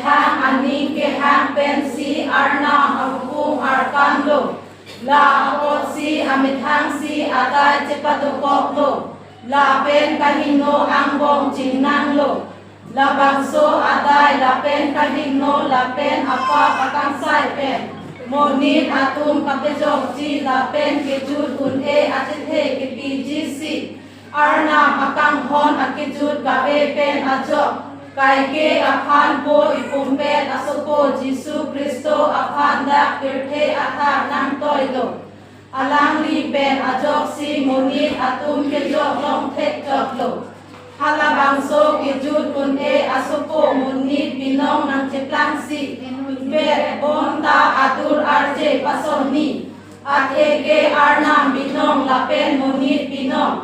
thang aning ke hang pen si arna hapung arkan lo la hapot si amithang si atai cepatukok lo la pen kahino angbong jingnang lo la bangso atai la pen kahino la pen apa pakang sai pen monit atum kapejok ji la pen kejut un e atithe ke pgc arna akang hon akejut gabe pen ajok kai ke akhan po ipumpe asopo jisu kristo akhan da kirthe atha nang toilo alang li pen ajok si monit atum kejok long thek jok lo hala bangso kejut un e asopo monit binong nang cheplang si bet bon ta atur arje pasoni athege arnam binong lapen monit binong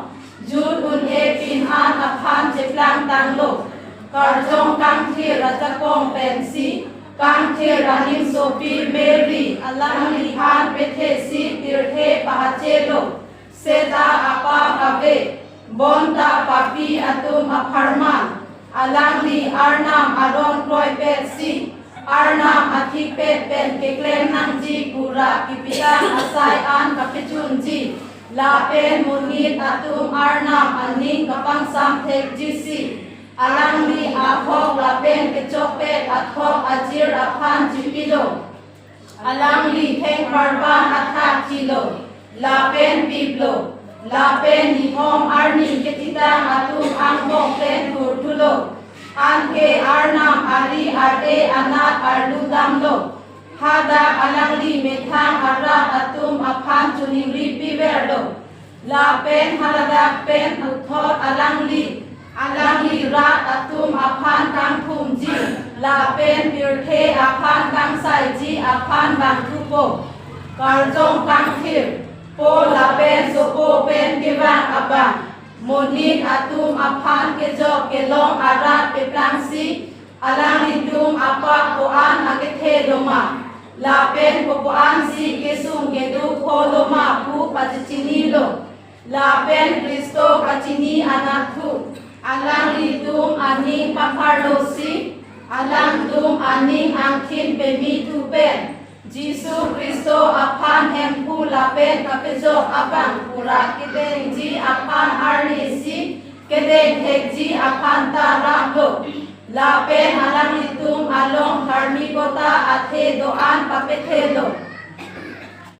jut un e pin an aphan cheplang tang lo karjong kang thi rajakong pensi kang thi ranim sopi mary alang li han pethe si tirthe pahache lo seta apa kabe bon ta papi atum apharman alang li arnam aron kroi pet si arnam athi pet pen keklem nang ji pura kipita asai an kapechun ji la pen munit atum arnam aning kapang sam thek ji si alang li akhok la pen kechok pet akhok ajir aphan jipilo alang li theng parban atha kilo la pen biblo la pen ni hom arni ketita atum angbong pen kurtulo anke arnam ari ade anat arlu damlo hada alangli methang ara atum aphan chuning ri piverlo la pen halada pen uthot alangli ra atum aphan kang thumji la pen birthe aphan kang saiji aphan bang thupo karjong kang thir po la pen sopo pen kewang abang monit atum aphan kejok kelong arat peplangsi alang lidum apa koan akethe loma la pen koan si kesung kedu kholoma pu pachini lo la pen kristo kachini anathu alang lidum aning pakharlosi alang dum aning angkin pemi tu pen jisu kristo aphan hempu la pen kapejok abang pura kideng ji aphan arni si kedeng hek ji aphan ta ramlo la pen alang litum along harmi kota athe doan papethelo